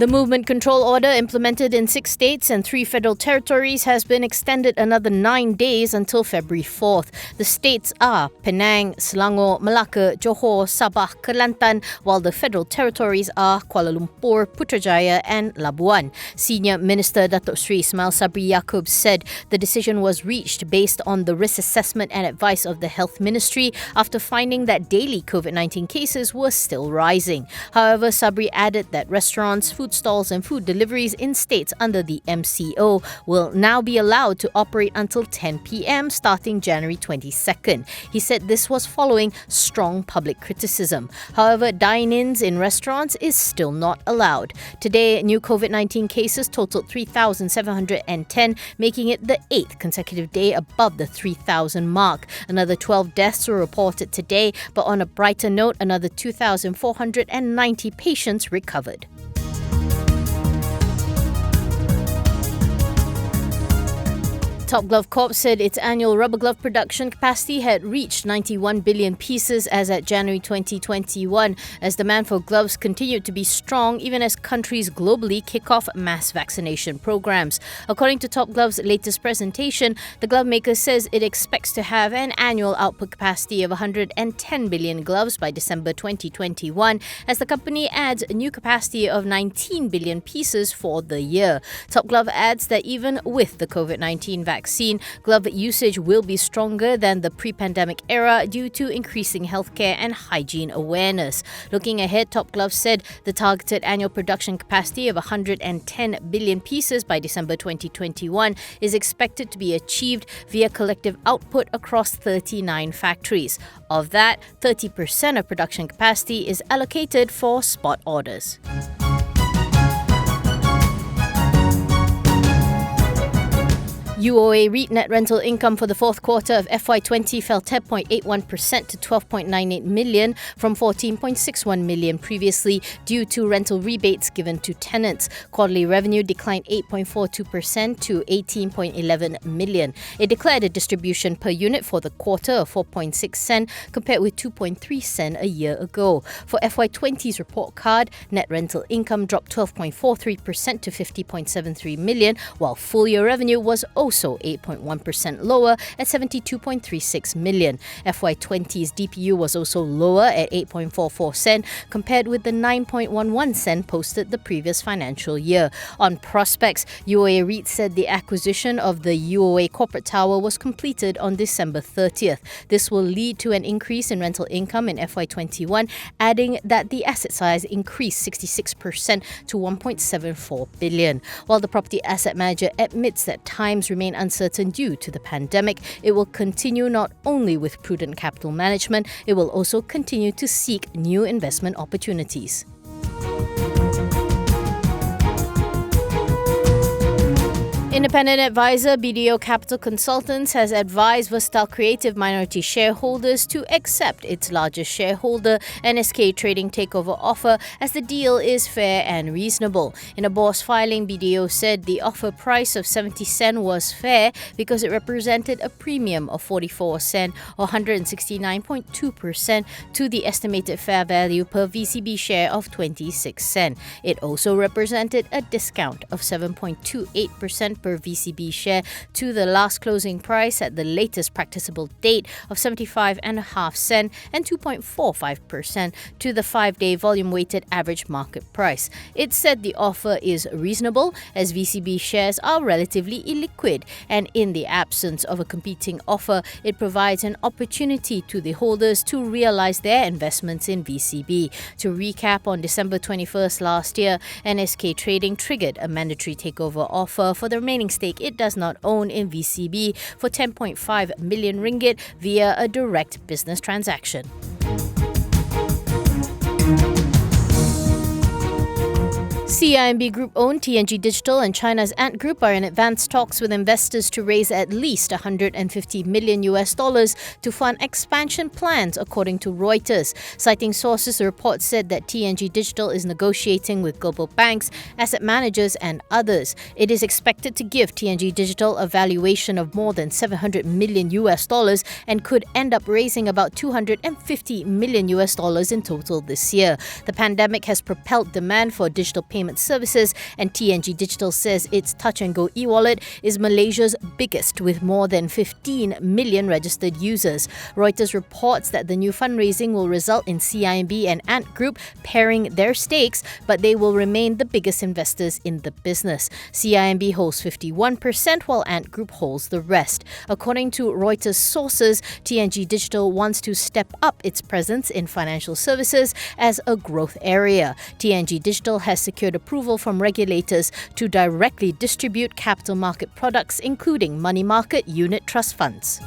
The movement control order implemented in 6 states and 3 federal territories has been extended another 9 days until February 4th. The states are Penang, Selangor, Malacca, Johor, Sabah, Kelantan, while the federal territories are Kuala Lumpur, Putrajaya and Labuan. Senior Minister Datuk Sri Ismail Sabri Yaakob said the decision was reached based on the risk assessment and advice of the Health Ministry after finding that daily COVID-19 cases were still rising. However, Sabri added that restaurants, food stalls and food deliveries in states under the MCO will now be allowed to operate until 10 p.m. starting January 22nd. He said this was following strong public criticism. However, dine-ins in restaurants is still not allowed. Today, new COVID-19 cases totaled 3,710, making it the 8th consecutive day above the 3,000 mark. Another 12 deaths were reported today, but on a brighter note, another 2,490 patients recovered. Glove Corp said its annual rubber glove production capacity had reached 91 billion pieces as at January 2021, as demand for gloves continued to be strong even as countries globally kick off mass vaccination programs. According to Glove's latest presentation, the glove maker says it expects to have an annual output capacity of 110 billion gloves by December 2021, as the company adds a new capacity of 19 billion pieces for the year. Glove adds that even with the COVID-19 vaccine, glove usage will be stronger than the pre-pandemic era due to increasing healthcare and hygiene awareness. Looking ahead, Glove said the targeted annual production capacity of 110 billion pieces by December 2021 is expected to be achieved via collective output across 39 factories. Of that, 30% of production capacity is allocated for spot orders. UOA REIT net rental income for the fourth quarter of FY20 fell 10.81% to 12.98 million from 14.61 million previously due to rental rebates given to tenants. Quarterly revenue declined 8.42% to 18.11 million. It declared a distribution per unit for the quarter of 4.6 cent compared with 2.3 cent a year ago. For FY20's report card, net rental income dropped 12.43% to 50.73 million, while full year revenue was also 8.1% lower at 72.36 million. FY20's DPU was also lower at 8.44 cent compared with the 9.11 cent posted the previous financial year. On prospects, UOA REIT said the acquisition of the UOA corporate tower was completed on December 30th. This will lead to an increase in rental income in FY21, adding that the asset size increased 66% to 1.74 billion. While the property asset manager admits that times remain uncertain due to the pandemic, it will continue not only with prudent capital management, it will also continue to seek new investment opportunities. Independent advisor BDO Capital Consultants has advised Vestalk Creative minority shareholders to accept its largest shareholder NSK Trading Takeover offer as the deal is fair and reasonable. In a boss filing, BDO said the offer price of 70 cent was fair because it represented a premium of 44 cent or 169.2% to the estimated fair value per VCB share of 26 cent. It also represented a discount of 7.28% per VCB share to the last closing price at the latest practicable date of 75.5 cent and 2.45% to the 5-day volume-weighted average market price. It said the offer is reasonable as VCB shares are relatively illiquid, and in the absence of a competing offer, it provides an opportunity to the holders to realize their investments in VCB. To recap, on December 21st last year, NSK Trading triggered a mandatory takeover offer for the remaining stake it does not own in VCB for 10.5 million ringgit via a direct business transaction. CIMB Group-owned TNG Digital and China's Ant Group are in advanced talks with investors to raise at least $150 million to fund expansion plans, according to Reuters. Citing sources, the report said that TNG Digital is negotiating with global banks, asset managers and others. It is expected to give TNG Digital a valuation of more than $700 million and could end up raising about $250 million in total this year. The pandemic has propelled demand for digital payment payment services, and TNG Digital says its touch-and-go e-wallet is Malaysia's biggest, with more than 15 million registered users. Reuters reports that the new fundraising will result in CIMB and Ant Group paring their stakes, but they will remain the biggest investors in the business. CIMB holds 51%, while Ant Group holds the rest. According to Reuters sources, TNG Digital wants to step up its presence in financial services as a growth area. TNG Digital has secured approval from regulators to directly distribute capital market products, including money market unit trust funds.